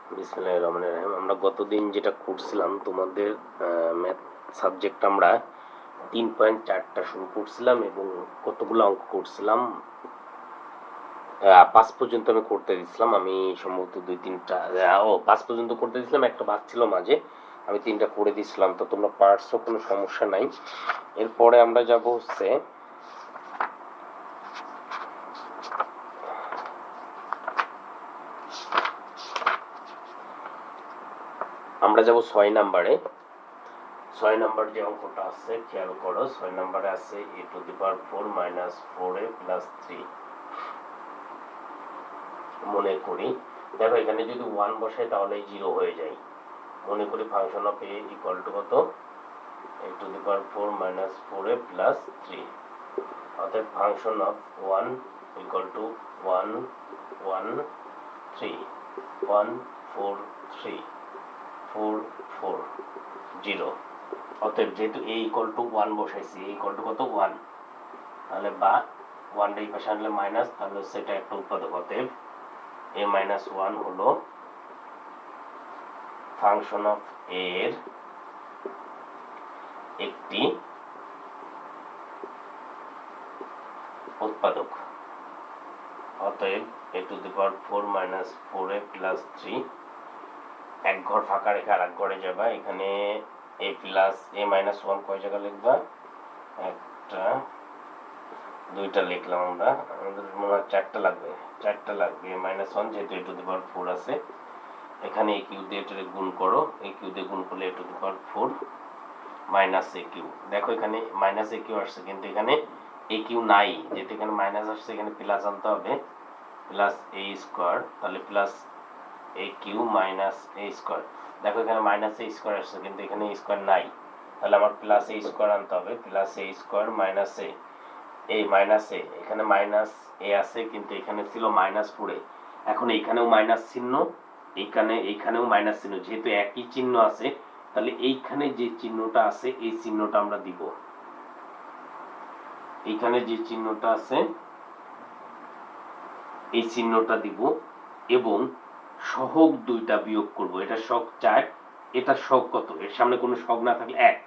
বিসমিল্লাহির রহমানির রহিম। আমরা গতদিন যেটা করছিলাম তোমাদের ম্যাথ সাবজেক্ট আমরা 3.4টা শুরু করছিলাম এবং কতগুলো অঙ্ক করছিলাম 5 পর্যন্ত আমি করতে দিছিলাম। আমি সম্ভবত 5 পর্যন্ত করতে দিছিলাম, একটা বাদ ছিল মাঝে, আমি 3টা করে দিছিলাম। তো তোমরা পারছো, কোনো সমস্যা নাই। এরপরে আমরা যাব হচ্ছে আমরা যাব 6 নাম্বারে। 6 নাম্বার যে অঙ্কটা আছে খেয়াল করো, 6 নাম্বারে আছে a⁴ - 4a + 3। মনে করি, দেখো এখানে যদি 1 বসাই তাহলে 0 হয়ে যায়। মনে করি function of a equal to কত, a⁴ - 4a + 3। অতএব ফাংশন অফ 1 ইকুয়াল টু 1 1 3 1 4 3 4 4 0। অতএব যেহেতু a ইকুয়াল টু 1 বসাইছি, a ইকুয়াল টু কত 1, তাহলে বা 1 এই পাশে আনলে মাইনাস, তাহলে সেটা একটা উৎপাদক। অতএব a - 1 হলো ফাংশন অফ a এর একটি উৎপাদক। অতএব a⁴ - 4a + 3, এক ঘর ফাঁকা রেখে আর এক ঘরে যাবা। এখানে a - 1 কয় জায়গা লিখবা, একটা দুইটা লিখলাম আমরা, আমাদের মনে হয় 4টা লাগবে, 4টা লাগবে। a - 1 যেহেতু a⁴ আছে, এখানে a কিউ দিয়ে এটা গুণ করো, a কিউ দিয়ে গুণ করলে a⁴ - a কিউ। দেখো এখানে - a কিউ আসছে, কিন্তু এখানে a কিউ নাই, যেহেতু এখানে মাইনাস আসছে, এখানে প্লাস আনতে হবে, +a², তাহলে +a কিউ - a²। দেখো এখানে -a² আসছে, কিন্তু এখানে a² নাই, তাহলে আমার +a² আনতে হবে, +a² - a মাইনাস এ, এখানে -a আছে, কিন্তু এখানে ছিল -4a। এখন এইখানেও মাইনাস চিহ্ন, এইখানেও মাইনাস চিহ্ন, যেহেতু একই চিহ্ন আছে, তাহলে এইখানে যে চিহ্নটা আছে এই চিহ্নটা আমরা দিব। এইখানে যে চিহ্নটা আছে এই চিহ্নটা দিব এবং সহগ দুইটা বিয়োগ করব। এটা সহগ 4, এটা সহগ কত, এর সামনে কোনো সহগ না থাকলে 1,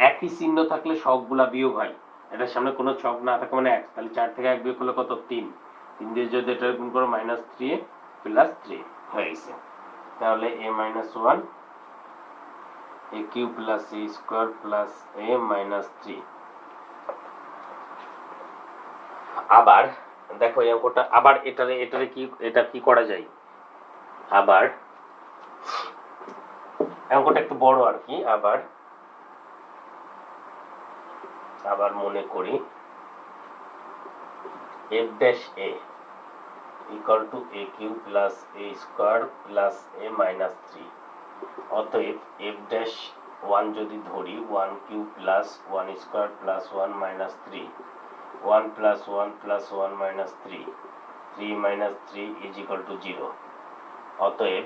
একই চিহ্ন থাকলে সহগগুলা বিয়োগ হয়, এটার সামনে কোনো সহগ না থাকে মানে 1, তাহলে 4 থেকে 1 বিয়োগ করলে কত, 3, 3 দিয়ে যদি এটা গুণ করো -3a + 3 হয়ে গেছে। তাহলে a - 1 a cube + a² + a - 3। আবার দেখো এই অঙ্কটা, আবার এটা কি করা যায়, আবার অঙ্কটা একটু বড় আর কি। আবার মনে করি f'(a) equal to a cube + a² + a - 3। অতএব f'(1) যদি ধরি 1 কিউ + 1² + 1 - 3, 1 + 1 + 1 - 3, 3 - 3 = 0। অতএব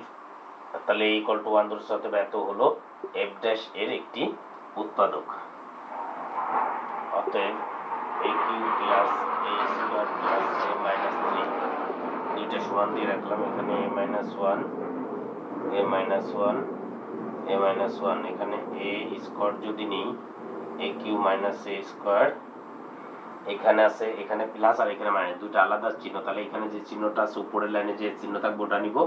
তাহলে a = 1 ধরছে, অতএব এত হলো f' এর একটি উৎপাদক। অতএব a কিউ + a² + a - 3, দুইটা সমান দিয়ে রাখলাম, এখানে a - 1 a - 1 a - 1, এখানে a² যদি নিই a কিউ - a², এখানে আছে, এখানে প্লাস আর এখানে মাইনাস, দুটো আলাদা চিহ্ন, তাহলে এখানে যে চিহ্নটা আছে উপরের লাইনে যে চিহ্ন থাকবে ওটা নিব,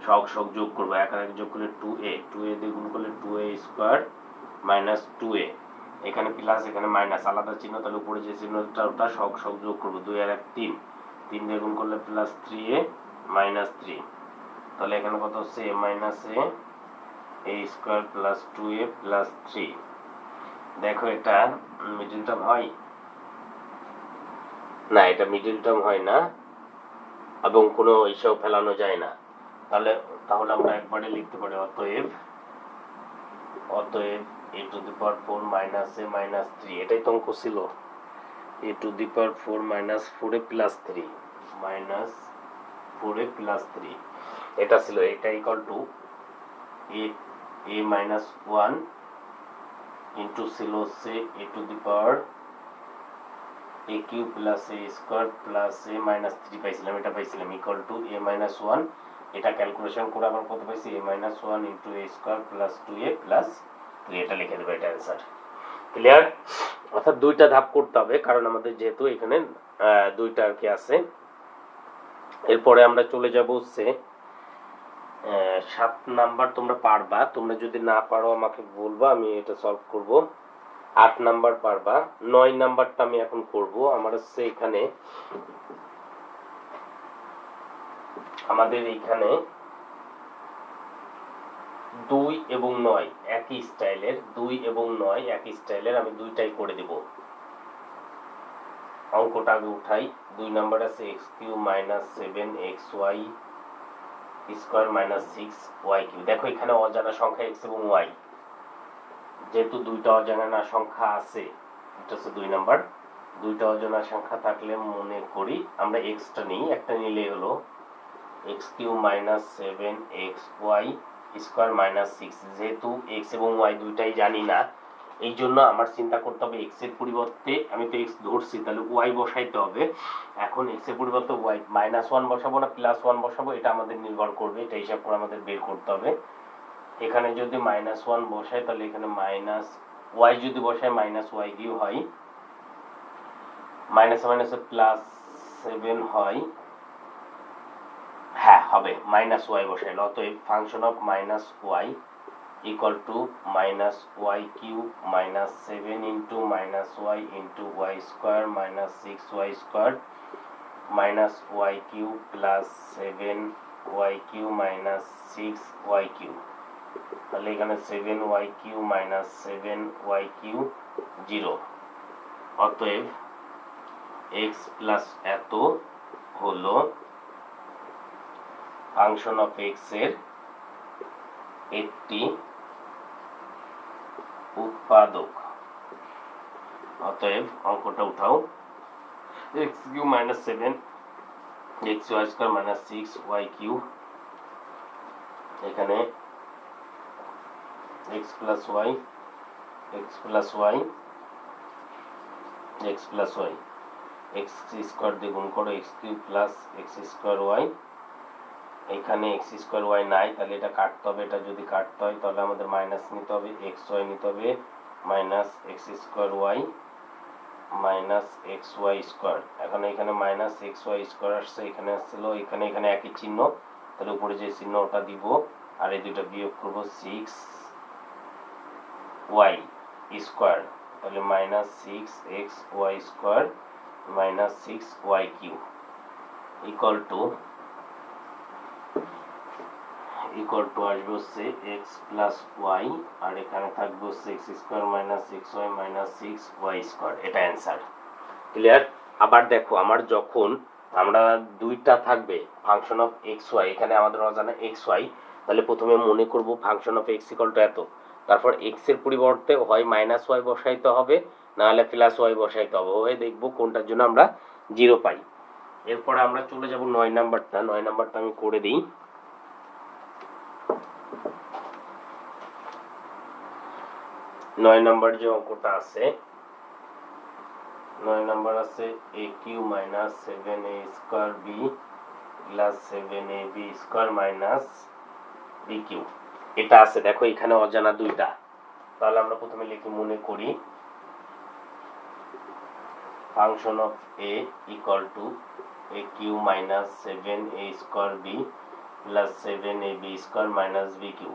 সহগ সহগ যোগ করবো, এক আর এক যোগ করলে 2a, 2a দিয়ে গুণ করলে 2a² - 2a, এখানে প্লাস এখানে মাইনাস, আলাদা চিহ্ন, তাহলে উপরে যে চিহ্নটা ওটা সহগ সহগ যোগ করবো, 2 আর 1 3, 3 দিয়ে গুণ করলে +3a - 3, তাহলে এখানে কত হচ্ছে a - a² + 2a + 3। দেখো এটা মিডল টার্ম হয় না, এটা মিডল টার্ম হয় না এবং কোনো হিসাব ফেলানো যায় না, তাহলে আমরা একবারে লিখতে পারি অতএব a⁴ - a - 3, এটাই তো অঙ্ক ছিল, a⁴ - 4a + 3 -4a + 3, এটা ছিল, এটা ইকুয়াল টু a - 1 ইন্টু ছিল হচ্ছে a কিউ + a² + a - 3 পাইছিলাম, এটা পাইছিলাম ইকুয়াল টু a - 1 এটা ক্যালকুলেশন করে আমরা কত পাইছি a minus 1 into a square plus 2a plus 3, এটা লিখে দেবো, এটা অ্যান্সার। ক্লিয়ার? অর্থাৎ দুইটা ধাপ করতে হবে, কারণ আমাদের যেহেতু এখানে দুইটা আর কি আছে। এরপরে আমরা চলে যাব হচ্ছে 7 নাম্বার। তোমরা পারবা, তোমরা যদি না পারো আমাকে বলবা, আমি এটা সলভ করব। 8 নাম্বার পারবা, 9 নাম্বারটা আমি এখন করব। আমার হচ্ছে এখানে আমাদের এইখানে 2 এবং 9 একই স্টাইলের, 2 এবং 9 একই স্টাইলের, আমি দুইটাই করে দেব। অঙ্কটা আগে উঠাই। 2 নাম্বার আছে x cube minus 7 x y square minus 6 y cube. দেখো এখানে অজানা সংখ্যা এক্স এবং ওয়াই, যেহেতু দুইটা অজানা সংখ্যা আছে, এটা হচ্ছে 2 নাম্বার। দুইটা অজানা সংখ্যা থাকলে মনে করি আমরা এক্সটা নিই, একটা নিলেই হলো x cube minus 7 x y square minus 6। যেহেতু এক্স এবং ওয়াই দুইটাই জানি না, এই জন্য আমার চিন্তা করতে হবে এক্স এর পরিবর্তে, আমি তো এক্স ধরছি, তাহলে ওয়াই বসাইতে হবে। এখন এক্স এর পরিবর্তে ওয়াই -1 বসাবো না +1 বসাবো, এটা আমাদের নির্ভর করবে, এটা হিসাব করে আমাদের বের করতে হবে। এখানে যদি -1 বসাই, তাহলে এখানে মাইনাস ওয়াই যদি বসাই মাইনাস ওয়াই কিউ হয়, মাইনাসে মাইনাসে +7 হয়, হ্যাঁ হবে, মাইনাস ওয়াই বসাইল। অতএব function of minus y equal to minus y cube minus 7 into minus y into y square minus 6 y square minus y cube plus 7 y cube minus 6 y cube. তাহলে এখানে 7 y cube minus 7 y cube 0। অতএব x plus এত হলো function of x এর একটি উৎপাদক। অতএব অঙ্কটা উঠাও, x cube minus 7 x y square minus 6 y cube, এখানে x plus y x plus y x plus y, x square দিয়ে গুণ করো, x cube plus x square y. এখানে এক্স স্কোয়ার ওয়াই নাই, তাহলে এটা কাটতে হবে। এটা যদি কাটতে হয় তাহলে আমাদের মাইনাস নিতে হবে, এক্স ওয়াই নিতে হবে, minus x square y minus x y square. এখন এখানে মাইনাস এক্স ওয়াই স্কোয়ার আসছে, এখানে আসছিল, এখানে এখানে একই চিহ্ন, তাহলে উপরে যে চিহ্ন ওটা দিব, আর এই দুটো বিয়োগ করব, 6 ওয়াই স্কোয়ার, তাহলে minus 6 x y square minus 6 y cube equal to আসবে হচ্ছে এক্স প্লাস ওয়াই, আর এখানে থাকবে হচ্ছে x square minus 6 y minus 6 y square. এটা অ্যান্সার। ক্লিয়ার? আবার দেখো, আমার যখন আমরা দুইটা থাকবে ফাংশন অফ এক্স ওয়াই, এখানে আমাদের অজানা এক্স ওয়াই, তাহলে প্রথমে মনে করব function of x equal to এত, তারপর এক্স এর পরিবর্তে হয় মাইনাস ওয়াই বসাইতে হবে, না হলে প্লাস ওয়াই বসাইতে হবে, হয়ে দেখবো কোনটার জন্য আমরা 0 পাই। এরপরে আমরা চলে যাব 9 নাম্বারটা। 9 নাম্বারটা আমি করে দিই। 9 নাম্বার যে অঙ্কটা আছে, 9 নাম্বার আছে a cube minus 7a square B plus 7ab square minus B cube. এটা আছে, দেখো এখানে অজানা দুইটা, তাহলে আমরা প্রথমে লিখি, মনে করি function of a equal to a cube minus 7a square B plus 7ab square minus B cube.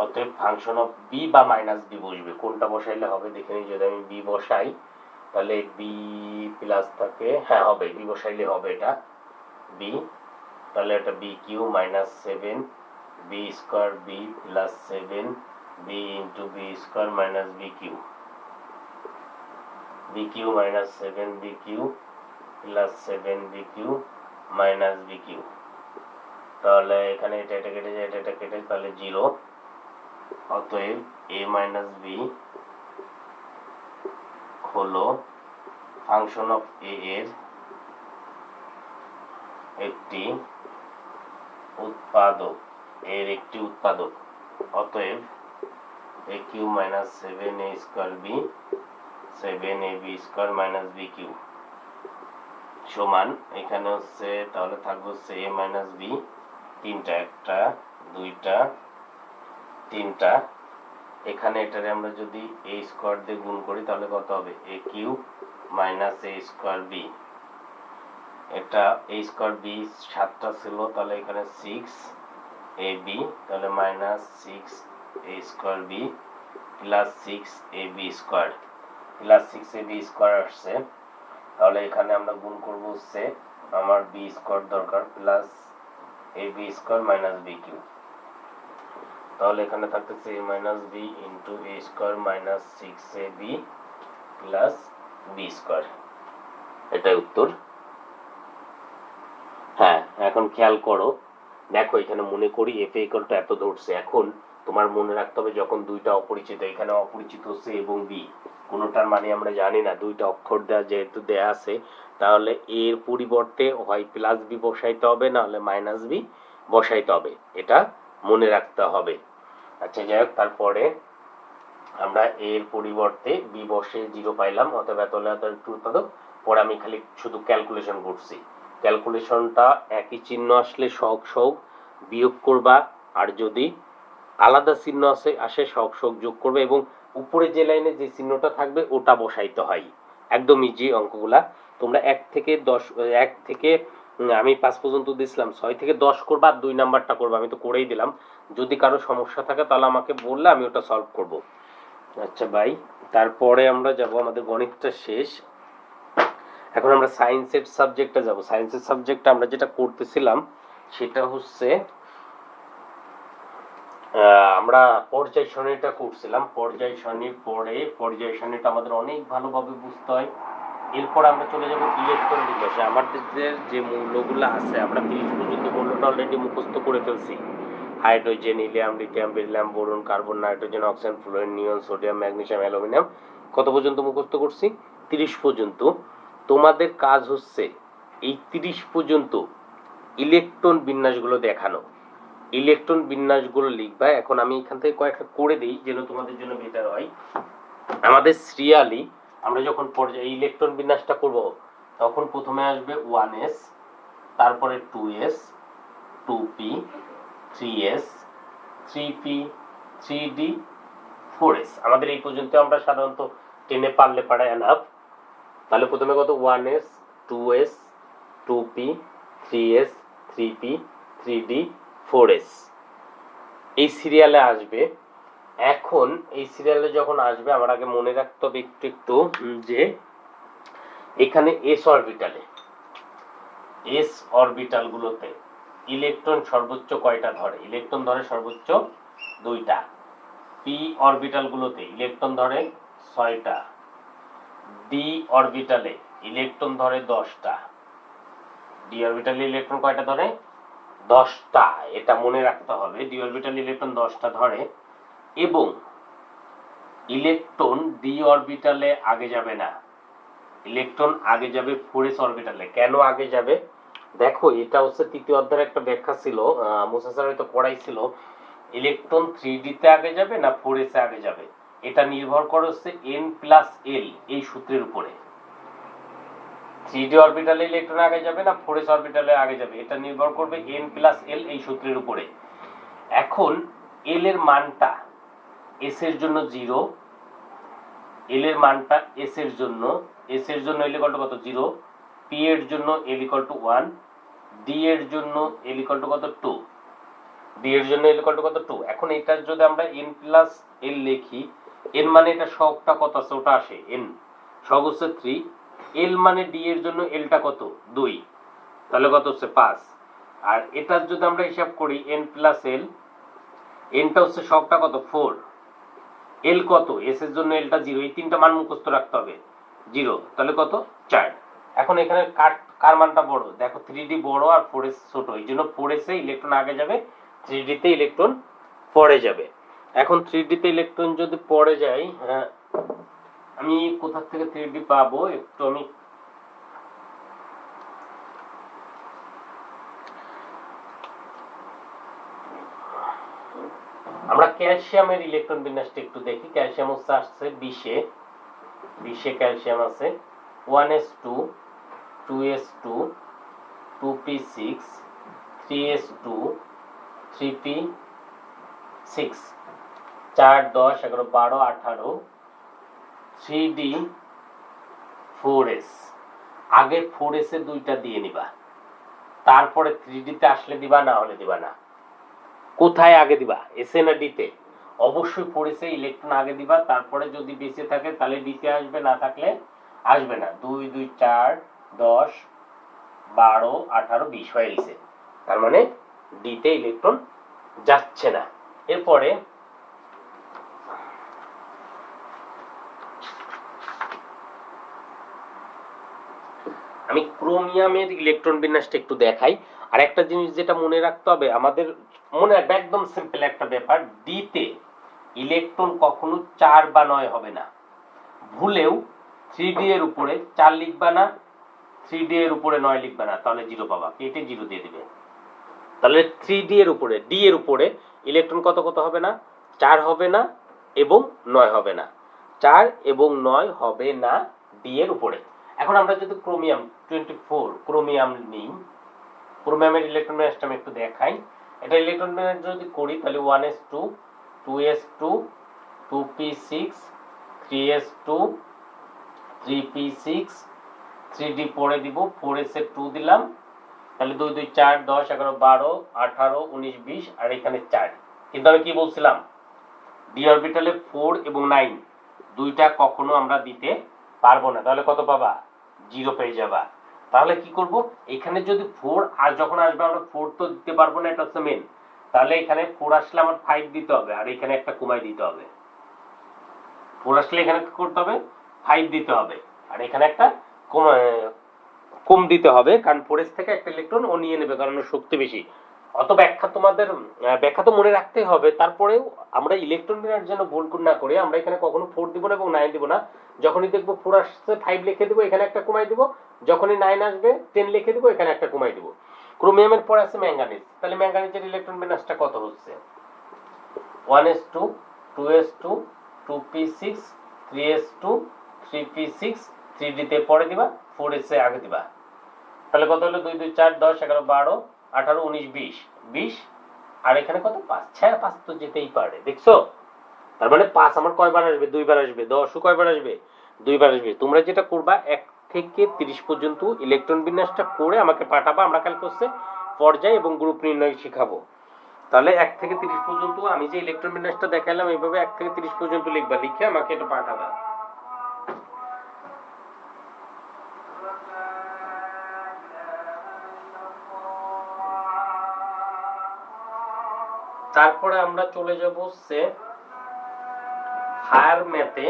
অতএব ফাংশন অফ বি বা মাইনাস বি বসবে, কোনটা বসাইলে হবে দেখে নিই। যদি আমি বি বসাই তাহলে বি প্লাস থাকে, হ্যাঁ হবে, বি বসাইলে হবে এটা বি, তাহলে এটা b cube minus 7 b square B plus 7 b into b square minus B cube, b cube minus 7 b cube plus 7 b cube minus B cube. তাহলে এখানে এটা কেটে যায়, এটা কেটে, তাহলে 0। অতএব a মাইনাস বি হলো ফাংশন অফ এ এর একটি উৎপাদক, অতএব a cube minus 7a square B 7ab square minus B cube সমান, এখানে হচ্ছে তাহলে থাকবে হচ্ছে a মাইনাস বি তিনটা, একটা দুইটা তিনটা। এখানে এটারে আমরা যদি a স্কয়ার দিয়ে গুণ করি তাহলে কত হবে, a cube minus a square b। এটা a স্কয়ার b 7টা ছিল, তাহলে এখানে 6ab, তাহলে minus 6a square b plus 6ab square plus 6ab square আসছে। তাহলে এখানে আমরা গুণ করব হচ্ছে আমার b স্কয়ার দরকার plus ab square minus b cube. তাহলে এখানে থাকতেছে a minus b into a square minus 6ab plus b square. এটাই উত্তর। হ্যাঁ, এখন খেয়াল করো, দেখো এখানে মনে করি f ইকুয়াল টু এত ধরছে। এখন তোমার মনে রাখতে হবে যখন দুইটা অপরিচিত, এখানে অপরিচিত হচ্ছে এবং b, কোনোটার মানে আমরা জানি না, দুইটা অক্ষর দেওয়া যেহেতু দেয়া আছে, তাহলে এর পরিবর্তে হয় প্লাস বি বসাইতে হবে, না হলে মাইনাস বি বসাইতে হবে, এটা মনে রাখতে হবে। আচ্ছা যাই হোক, তারপরে আমরা এর পরিবর্তে বি বসে 0 পাইলাম, অথবা তাহলে একটু উৎপাদক। পরে আমি খালি শুধু ক্যালকুলেশন করছি, ক্যালকুলেশনটা একই চিহ্ন আসলে সহগ সহগ বিয়োগ করবা, আর যদি আলাদা চিহ্ন আসে সহগ সহগ যোগ করবে, এবং উপরে যে লাইনে যে চিহ্নটা থাকবে ওটা বসাইতে হয়। একদম ইজি অঙ্কগুলা। তোমরা 1 থেকে 10, 1 থেকে আমি 5 পর্যন্ত দিছিলাম, 6 থেকে 10 করবা আর 2 নাম্বারটা করবা, আমি তো করেই দিলাম। যদি কারো সমস্যা থাকে তাহলে আমাকে বললে আমি ওটা সলভ করব। আচ্ছা ভাই, তারপরে আমরা যাব, আমাদের গণিতটা শেষ। এখন আমরা সায়েন্সের সাবজেক্টে যাব। সায়েন্সের সাবজেক্টে আমরা যেটা করতেছিলাম সেটা হচ্ছে আমরা পর্যায় সারণীটা করছিলাম। পর্যায় সারণীর পরে পর্যায় সারণীটা আমাদের অনেক ভালোভাবে বুঝতে হয়। এরপর আমরা চলে যাব ইলেকট্রন বিন্যাসে। আমাদের যে মৌলগুলো আছে আমরা 30 পর্যন্ত মৌলটা অলরেডি মুখস্থ করে ফেলছি। Hydrogen, helium, lithium, beryllium, boron, carbon, nitrogen, oxygen, fluorine, neon, sodium, magnesium, aluminium, কত পর্যন্ত মুখস্থ করছি? 30 পর্যন্ত। তোমাদের কাজ হচ্ছে এই 30 পর্যন্ত ইলেকট্রন বিন্যাসগুলো দেখানো। ইলেকট্রন বিন্যাসগুলো লিখবা। এখন আমি এখান থেকে কয়েকটা করে দিই যেন তোমাদের জন্য বেটার হয়। আমাদের সিরিয়ালি আমরা যখন পর্যায়ে ইলেকট্রন বিন্যাসটা করব, তখন প্রথমে আসবে 1s, তারপরে 2s, 2p, 3s, 3p, 3d, 4s। আমাদের এই পর্যন্ত আমরা সাধারণত টেনে পারলে পারা এনাফ। তাহলে প্রথমে কত, 1s, 2s, 2p, 3s, 3p, 3d, 4s এই সিরিয়ালে আসবে। এখন এই সিরিয়ালে যখন আসবে আমার আগে মনে রাখতে হবে একটু যে এখানে এস অরবিটাল গুলোতে ইলেকট্রন সর্বোচ্চ কয়টা ধরে? ইলেকট্রন ধরে সর্বোচ্চ 2টা। পি অরবিটাল গুলোতে ইলেকট্রন ধরে 6টা। ডি অরবিটালে ইলেকট্রন ধরে 10টা। ডি অরবিটালে ইলেকট্রন কয়টা ধরে? 10টা। এটা মনে রাখতে হবে, ডি অরবিটালে ইলেকট্রন 10টা ধরে। এবং ইলেকট্রন ডি অরবিটালে আগে যাবে না, ইলেকট্রন আগে যাবে 4s অরবিটালে। কেন আগে যাবে? দেখো এটা হচ্ছে তৃতীয় অধ্যায়ের একটা ব্যাখ্যা ছিল, মুসা স্যার হয়তো পড়াইছিল। ইলেকট্রন 3d তে আগে যাবে না 4s এ আগে যাবে, এটা নির্ভর করে হচ্ছে n+l এই সূত্রের উপরে। 3d অরবিটালে ইলেকট্রন আগে যাবে না 4s অরবিটালে আগে যাবে, এটা নির্ভর করবে n+l এই সূত্রের উপরে। এখন l এর মানটা s এর জন্য 0, l এর মানটা s এর জন্য l ইকুয়াল টু কত? 0। p এর জন্য l ইকুয়াল টু 1, d এর জন্য l ইকুয়াল টু কত? 2, d এর জন্য l ইকুয়াল টু কত? 2। এখন এটার যদি আমরা n+l লিখি, n মানে এটা সহগটা কত আছে ওটা আসে, n সহগ হচ্ছে 3, l মানে d এর জন্য l টা কত? 2, তাহলে কত হচ্ছে? 5। আর এটার যদি আমরা হিসাব করি n+l, n টা হচ্ছে সহগটা কত? 4, l কত? s এর জন্য l টা 0, এই তিনটা মান মুখস্থ রাখতে হবে। 0 তাহলে কত? 4। এখন এখানে কার মানটা বড়? দেখো 3d বড় আর 4s ছোট, এই জন্য 4s এ ইলেকট্রন আগে যাবে, 3d তে ইলেকট্রন পরে যাবে। এখন 3d তে ইলেকট্রন যদি পরে যায়, আমি কোথা থেকে 3d পাবো একটু আমি আমরা ক্যালসিয়ামের ইলেকট্রন বিন্যাসটা একটু দেখি। ক্যালসিয়াম হচ্ছে আসছে 20 ক্যালসিয়াম আছে 1s2, 2s2, 2p6, 3s2, 3p6 4 10 11 12 18 3d 4s আগে 4s এ দুইটা দিয়ে নিবা, তারপরে 3d তে আসলে দিবা, না হলে দিবা না। কোথায় আগে দিবা, এস এ না ডি তে? অবশ্যই 4s এ ইলেকট্রন আগে দিবা, তারপরে যদি বেঁচে থাকে তাহলে ডি তে আসবে, না থাকলে আসবে না। 2 2 4 10 12 18 20 হয়ে গেছে, তার মানে ডি তে ইলেকট্রন যাচ্ছে না। এরপরে আমি ক্রোমিয়ামের ইলেকট্রন বিন্যাসটা একটু দেখাই। আর একটা জিনিস যেটা মনে রাখতে হবে আমাদের, মনে রাখবে একদম সিম্পল একটা ব্যাপার, ডি তে ইলেকট্রন কখনো 4 বা 9 হবে না। ভুলেও 3d এর উপরে 4 লিখবা না, 3d এর উপরে 9 লিখবা না, তাহলে 0 পাবা, কেটে 0 দিয়ে দিবে। তাহলে 3d এর উপরে, ডি এর উপরে ইলেকট্রন কত কত হবে না, 4 হবে না এবং 9 হবে না, 4 এবং 9 হবে না ডি এর উপরে। এখন আমরা যদি ক্রোমিয়াম 24 ক্রোমিয়াম নিই, ক্রোমিয়ামের ইলেকট্রন বিন্যাসটা আমি একটু দেখাই। এটা ইলেকট্রন বিন্যাস যদি করি তাহলে 1s2 2s2 2p6 3s2 3p6 3d পরে দিব, 4s এ 2 দিলাম, তাহলে 2 2 4 10 11 12 18 19 20 আর এখানে 4। কিন্তু আমি কি বলছিলাম, ডি অরবিটালে 4 এবং 9 দুইটা কখনো আমরা দিতে পারবো না, তাহলে কত পাবা, 0 পেয়ে যাবা। তাহলে কি করব, এখানে যদি 4 আর যখন আসবে আমরা 4 তো দিতে পারবো না, এটা হচ্ছে মেন। তাহলে এখানে 4 আসলে আমার 5 দিতে হবে, আর এখানে একটা কমাই দিতে হবে। 4 আসলে এখানে কি করতে হবে, 5 দিতে হবে, আর এখানে একটা কম দিতে হবে, কারণ 4s থেকে একটা ইলেকট্রন ও নিয়ে নেবে, কারণ ওর শক্তি বেশি। অত ব্যাখ্যা তোমাদের ব্যাখ্যা তো মনে রাখতেই হবে। তারপরেও আমরা ইলেকট্রন বিন্যাসের জন্য ভুল না করে আমরা এখানে কখনো 4 দিব না এবং 9 দিব না। যখনই দেখবো 4 আসছে 5 লিখে দিব, এখানে একটা কমাই দিব, যখনই 9 আসবে 10 লিখে দিব, এখানে একটা কমাই দিব। ক্রোমিয়ামের পরে আছে ম্যাঙ্গানিজ, তাহলে ম্যাঙ্গানিজের ইলেকট্রন বিন্যাসটা কত হচ্ছে, 1s2 2s2 2p6 3s2 3p6 3d তে পরে দিবা, 4s এ আগে দিবা, তাহলে কত হলো, 2 2 4 10 11 12 18 19 20 20 আর এখানে কত, 5 5 তো যেতেই পারে, দেখছো? তার মানে 5 আমার কয়বার আসবে, দুইবার আসবে। 10 ও কয়বার আসবে, দুইবার আসবে। তোমরা যেটা করবা 1 থেকে 30 পর্যন্ত ইলেকট্রন বিন্যাসটা করে আমাকে পাঠাবা, আমরা কাল কোর্সে পর্যায় এবং গ্রুপ নির্ণয় শিখাবো। তাহলে 1 থেকে 30 পর্যন্ত আমি যে ইলেকট্রন বিন্যাসটা দেখাইলাম এইভাবে 1 থেকে 30 পর্যন্ত লিখবা, লিখে আমাকে এটা পাঠাবা। তারপরে আমরা চলে যাব হচ্ছে হায়ার ম্যাথে।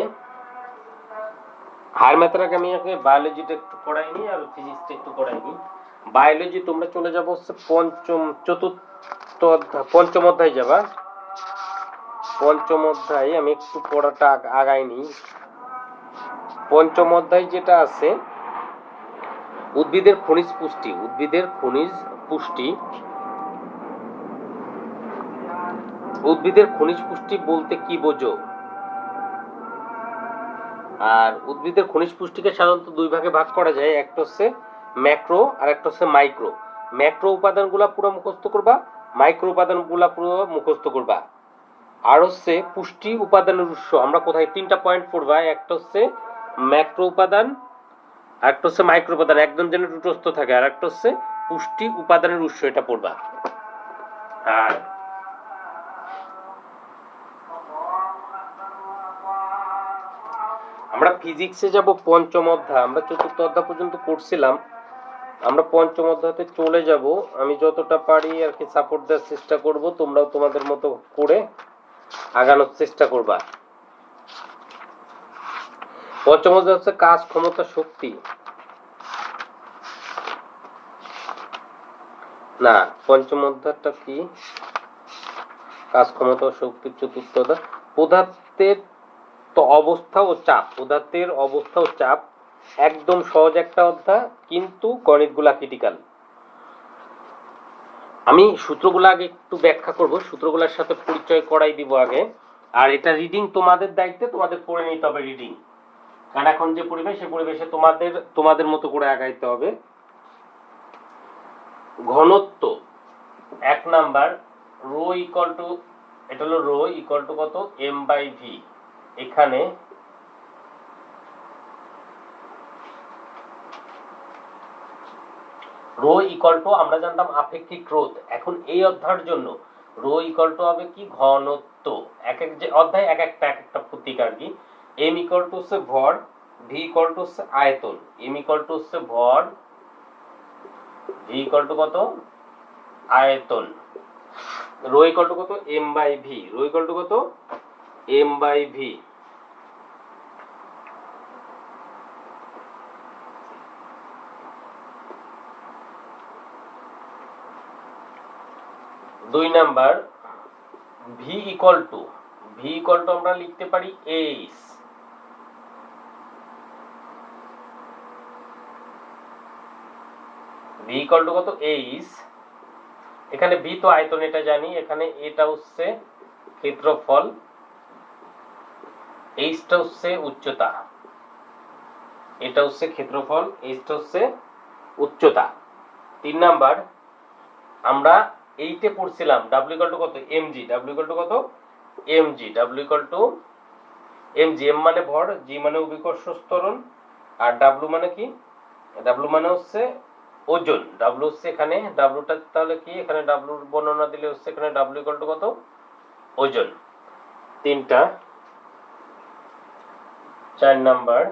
হায়ার ম্যাথের আগে আমি আগে বায়োলজিটা একটু পড়াইনি আর ফিজিক্সটা একটু পড়াইনি। বায়োলজি তোমরা চলে যাব হচ্ছে পঞ্চম অধ্যায় যাবা। পঞ্চম অধ্যায় আমি একটু পড়াটা আগাইনি। পঞ্চম অধ্যায় যেটা আছে উদ্ভিদের খনিজ পুষ্টি, উদ্ভিদের খনিজ পুষ্টি। উদ্ভিদের খনিজ পুষ্টি বলতে কি বোঝো? আর উদ্ভিদের খনিজ পুষ্টিকে সাধারণত দুই ভাগে ভাগ করা যায়, একটা হচ্ছে ম্যাক্রো আর একটা হচ্ছে মাইক্রো। ম্যাক্রো উপাদানগুলো পুরো মুখস্থ করবা, মাইক্রো উপাদানগুলো পুরো মুখস্থ করবা। আর হচ্ছে পুষ্টি উপাদানের উৎস, আমরা কোথায় 3টা পয়েন্ট পড়বা, একটা হচ্ছে ম্যাক্রো উপাদান, আর একটা হচ্ছে মাইক্রো উপাদান, একদম যেন দুটোস্থ থাকে, আর একটা হচ্ছে পুষ্টি উপাদানের উৎস, এটা পড়বা। আর আমরা ফিজিক্সে যাব পঞ্চম অধ্যায়, আমরা চতুর্থ অধ্যায় পর্যন্ত করছিলাম, আমরা পঞ্চম অধ্যায়তে চলে যাব। আমি যতটা পারি আর কি সাপোর্ট দেওয়ার চেষ্টা করব, তোমরাও তোমাদের মতো করে আগানোর চেষ্টা করবা। পঞ্চম অধ্যায় হচ্ছে কাজ, ক্ষমতা, শক্তি। না, পঞ্চম অধ্যায়টা কি, কাজ, ক্ষমতা ও শক্তির চতুর্থ অধ্যায়। পদার্থের অবস্থা ও চাপ, পদার্থের অবস্থা ও চাপ, একদম সহজ একটা অধ্যায়, কিন্তু গণিতগুলা ক্রিটিক্যাল। আমি সূত্রগুলো আগে একটু ব্যাখ্যা করব, সূত্রগুলোর সাথে পরিচয় করাই দিব আগে। আর এটা রিডিং তোমাদের দায়িত্বে, তোমাদের পড়ে নিতে হবে রিডিং, কারণ এখন যে পরিবেশ সেই পরিবেশে তোমাদের মতো করে আগাইতে হবে। ঘনত্ব 1 নাম্বার রো ইকুয়াল টু, এটা হলো রো ইকুয়াল টু কত, m/v। এখানে রো ইকুয়াল টু আমরা জানতাম আপেক্ষিক রোধ, এখন এই অধ্যায়ের জন্য রো ইকুয়াল টু হবে কি, ঘনত্ব। এক এক যে অধ্যায় এক একটা প্রতীক আর কি। m ইকুয়াল টু হচ্ছে ভর, v ইকুয়াল টু হচ্ছে আয়তন, m ইকুয়াল টু হচ্ছে ভর, v ইকুয়াল টু কত, আয়তন। রো ইকুয়াল টু কত, m/v, রো ইকুয়াল টু কত, m/v। দুই নাম্বার, v ইকুয়াল টু আমরা লিখতে পারি h, v ইকুয়াল টু কত, h। এখানে v তো আয়তন, এটা জানি, এখানে এটা হচ্ছে ক্ষেত্রফল, h টা হচ্ছে উচ্চতা, এটা হচ্ছে ক্ষেত্রফল, h টা হচ্ছে উচ্চতা। তিন নাম্বার, আমরা এইটে পড়ছিলাম w ইকুয়াল টু কত, mg, w ইকুয়াল টু কত, mg, w equal two mg, m মানে ভর, g মানে অভিকর্ষ ত্বরণ, আর w মানে কি, w মানে হচ্ছে ওজন, w হচ্ছে এখানে w টা তাহলে কি, এখানে w এর বর্ণনা দিলে হচ্ছে এখানে w ইকুয়াল টু কত, ওজন। তিনটা। চার নাম্বার,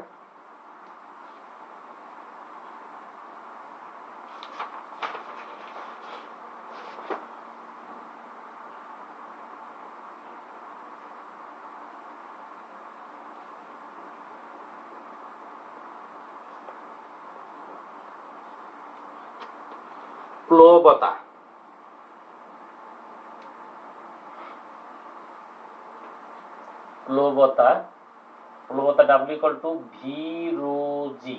প্লবতা। প্লবতা w equal to V rho g.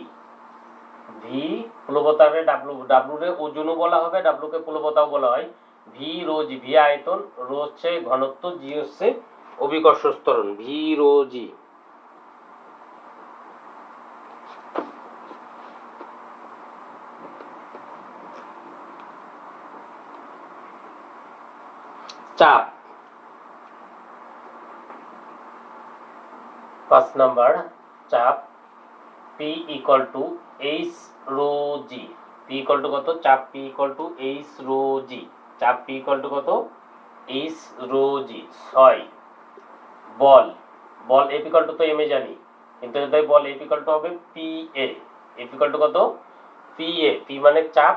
V প্লবতাকে w রে ওজনও বলা হবে, w কে প্লবতাও বলা হয়। ভি রো জি, ভি আয়তন, রো হচ্ছে ঘনত্ব, জি হচ্ছে অভিকর্ষ ত্বরণ, ভি রো জি। চাপ। 5 নাম্বার, চাপ P equal to h rho g. P equal to কত, চাপ P equal to h rho g, চাপ P ইকুয়াল টু কত, এইচ রো জি। 6 বল, F ইকুয়াল টু তো m এ জানি, কিন্তু এটাই বল F ইকুয়াল টু হবে PA, F ইকুয়াল টু কত, PA, P মানে চাপ,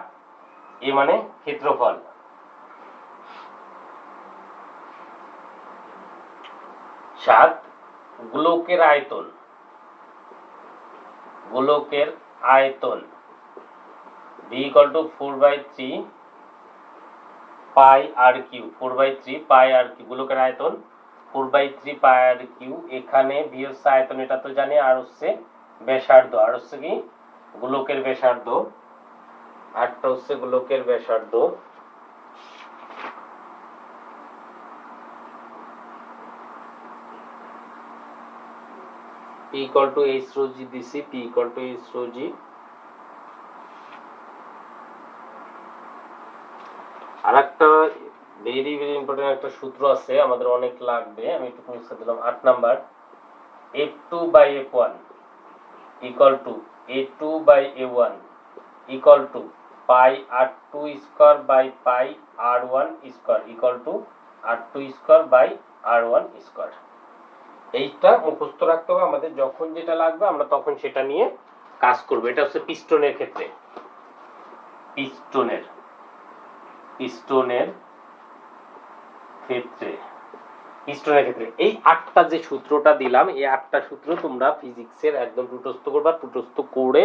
A মানে ক্ষেত্রফল। 7 গোলকের আয়তন, গোলকের আয়তন v equal to 4/3 pi r cube, 4/3 pi r cube, গোলকের আয়তন 4/3 পাই আর কিউ। এখানে v হচ্ছে আয়তন, এটা তো জানি, আর হচ্ছে ব্যাসার্ধ, আর হচ্ছে কি গোলকের ব্যাসার্ধ, আরটা হচ্ছে গোলকের ব্যাসার্ধ। P equal to H rho G দিছি, P equal to H rho G। আরেকটা ভেরি ভেরি ইম্পর্টেন্ট একটা সূত্র আছে, আমাদের অনেক লাগবে, আমি একটু মুছে দিলাম। 8 number, F2/F1 equal to A2/A1 equal to pi R2 square by pi R1 square equal to R2 square by R1 square। এইটা মুখস্থ রাখতে হবে আমাদের, যখন যেটা লাগবে আমরা তখন সেটা নিয়ে কাজ করব। এটা হচ্ছে পিস্টনের ক্ষেত্রে, পিস্টনের ক্ষেত্রে এই 8টা যে সূত্রটা দিলাম, এই 8টা সূত্র তোমরা ফিজিক্সের একদম টুটস্থ করবা, টুটস্থ করে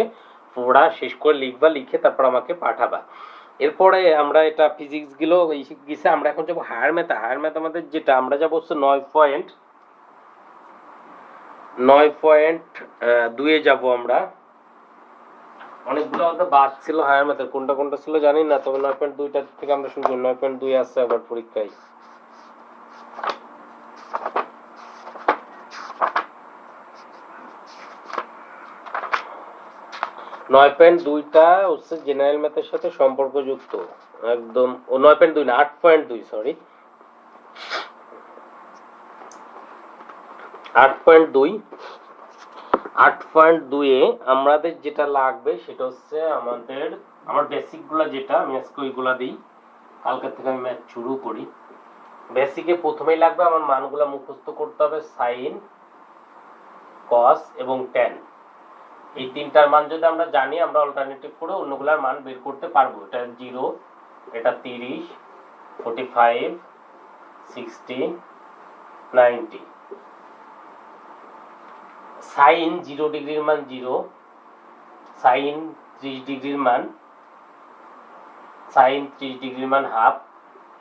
পড়া শেষ করে লিখবা, লিখে তারপর আমাকে পাঠাবা। এরপরে আমরা এটা ফিজিক্স গুলো গেছে, আমরা এখন যাবো হায়ার ম্যাথ। হায়ার ম্যাথ আমাদের যেটা, আমরা যাবো হচ্ছে 9.2 যাব আমরা। অনেকগুলো আমাদের বাদ ছিল হায়ার ম্যাথের, কোনটা কোনটা ছিল জানি না, তবে 9.2টা থেকে আমরা শুরু করি। 9.2 আছে আবার পরীক্ষায়। নয় পয়েন্ট 2টা হচ্ছে জেনারেল ম্যাথের সাথে সম্পর্কযুক্ত একদম। ও 9.2 না, 8.2, সরি 8.2 8.2-এ আমাদের যেটা লাগবে সেটা হচ্ছে আমার বেসিকগুলো যেটা আমি আজকে ওইগুলো দিই, কালকে থেকে আমি ম্যাথ শুরু করি। বেসিকে প্রথমেই লাগবে আমার মানগুলো মুখস্থ করতে হবে, সাইন, কস এবং ট্যান। এই তিনটার মান যদি আমরা জানি আমরা অল্টারনেটিভ করে অন্যগুলোর মান বের করতে পারবো। এটা 0, এটা 30, 45, 60, 90। সাইন 0 ডিগ্রির মান 0, সাইন 30 ডিগ্রির মান হাফ,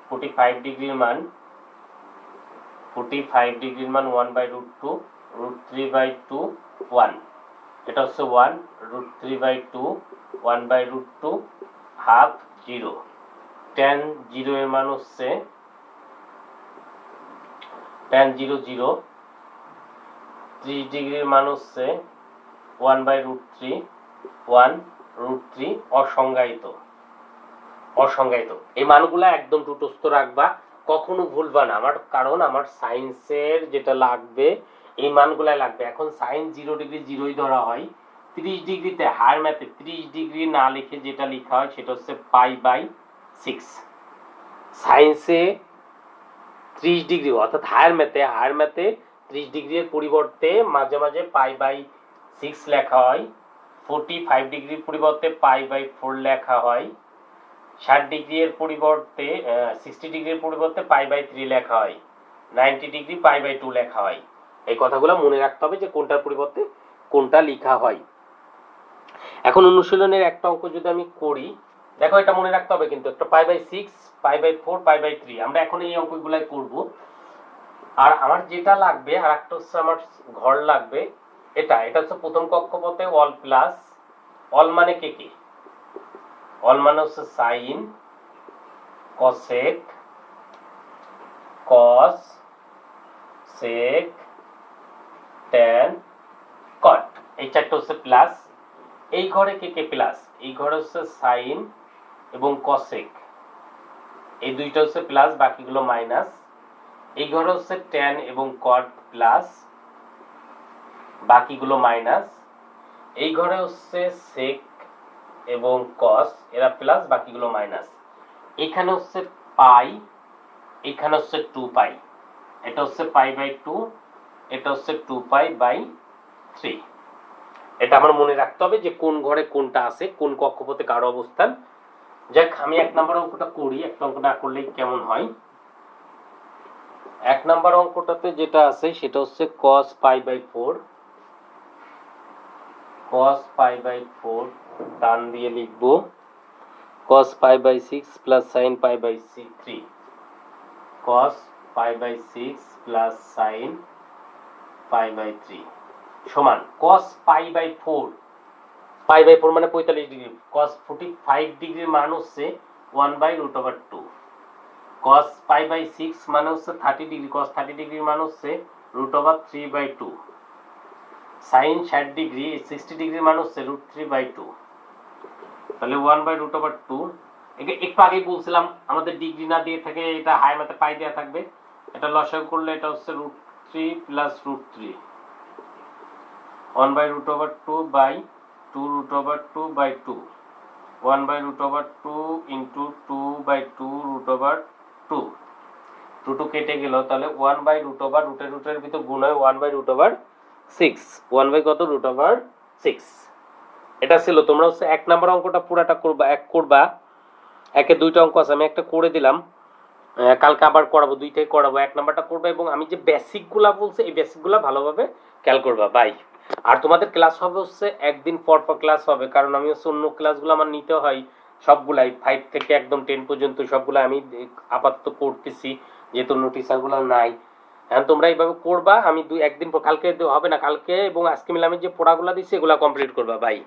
45 ডিগ্রির মান 1/√2, √3/2 1, এটা হচ্ছে 1, √3/2 1/√2 হাফ 0। tan 0 এর মান হচ্ছে tan 0 0, 30 ডিগ্রির মান হচ্ছে 1/√3 1√3 অসংজ্ঞায়িত। এই মানগুলা একদম তটস্থ রাখবা, কখনো ভুলবা না। কারণ আমার সায়েন্সের যেটা লাগবে এই মানগুলাই লাগবে। এখন সাইন 0 ডিগ্রি 0ই ধরা হয়, 30 ডিগ্রিতে হায়ার ম্যাথে 30 ডিগ্রি না লিখে যেটা লেখা হয় সেটা হচ্ছে π/6। সায়েন্সে 30 ডিগ্রি অর্থাৎ হায়ার ম্যাথে 30 ডিগ্রির পরিবর্তে মাঝে মাঝে π/6 লেখা হয়, 45 ডিগ্রির পরিবর্তে π/4 লেখা হয়, 60 ডিগ্রির পরিবর্তে 60 ডিগ্রির পরিবর্তে π/3 লেখা হয়, 90 ডিগ্রি π/2 লেখা হয়। এই কথাগুলো মনে রাখতে হবে যে কোনটার পরিবর্তে কোনটা লেখা হয়। এখন অনুশীলনের একটা অঙ্ক যদি আমি করি, দেখো এটা মনে রাখতে হবে কিন্তু, একটা π/6 π/4 π/3 আমরা এখন এই অঙ্কগুলাই করব। আর আমার যেটা লাগবে আর একটা হচ্ছে আমার ঘর লাগবে, এটা হচ্ছে প্রথম কক্ষপথে অল প্লাস, অল মানে কে কে, অল মানে হচ্ছে সাইন, কসেক, কস, সেক, ট্যান, কট, এই চারটা হচ্ছে প্লাস। এই ঘরে কে কে প্লাস, এই ঘরে হচ্ছে সাইন এবং কসেক, এই দুইটা হচ্ছে প্লাস, বাকিগুলো মাইনাস। এই ঘরে হচ্ছে ট্যান এবং কট প্লাস, বাকিগুলো মাইনাস। এই ঘরে হচ্ছে সেক এবং কস, এরা প্লাস, বাকিগুলো মাইনাস। এখানে হচ্ছে পাই, এখানে হচ্ছে 2π, এটা হচ্ছে π/2, এটা হচ্ছে 2π/3। এটা আমার মনে রাখতে হবে যে কোন ঘরে কোনটা আছে, কোন কক্ষপথে কার অবস্থান। যাক, আমি 1 নম্বর অঙ্কটা করি, একটা অঙ্ক না করলে কেমন হয়। 1 নম্বর অঙ্কটাতে যেটা আছে সেটা হচ্ছে cos π/4, cos π/4 ডান দিয়ে লিখবো, cos π/6 plus sin π/3, cos π/6 plus sin π/3 সমান cos π/4, π/4 মানে 45 ডিগ্রি, cos 45 ডিগ্রির মান হচ্ছে 1/√2, cos π/6 মানে হচ্ছে 30 ডিগ্রি, cos 30 ডিগ্রির মান হচ্ছে √3/2, sin 60 ডিগ্রি 60 ডিগ্রির মান হচ্ছে √3/2, তাহলে 1/√2। একটু আগেই বলছিলাম আমাদের ডিগ্রি না দিয়ে থাকে এটা হাই ম্যাথে পাই দেওয়া থাকবে, এটা লসাগু করলে এটা হচ্ছে √3 প্লাস √3, 1/√2/2/2, 1/√2 ইন্টু 2/2 √2 কেটে গেল, তাহলে 1/√, রুটের ভিতর গুণ হয় 1/√6, 1/√6। এটা ছিল। তোমরা হচ্ছে 1 নম্বর অঙ্কটা পুরাটা করবা, করবা, একে 2টা অঙ্ক আছে, আমি একটা করে দিলাম, কালকে আবার করাবো, 2টাই করাবো। 1 নম্বরটা করবা এবং আমি যে বেসিকগুলা বলছি এই বেসিকগুলা ভালোভাবে খেয়াল করবা। বাই। আর তোমাদের ক্লাস হবে হচ্ছে একদিন পর পর ক্লাস হবে, কারণ আমি হচ্ছে অন্য ক্লাসগুলো আমার নিতে হয় সবগুলাই, 5 থেকে একদম 10 পর্যন্ত সবগুলো আমি আপাতত করতেছি যেহেতু অন্য টিচারগুলো নাই। এখন তোমরা এইভাবে করবা, আমি একদিন পর, কালকে হবে না, কালকে এবং আজকে মিলে আমি যে পড়াগুলো দিচ্ছি এগুলো কমপ্লিট করবা। বাই।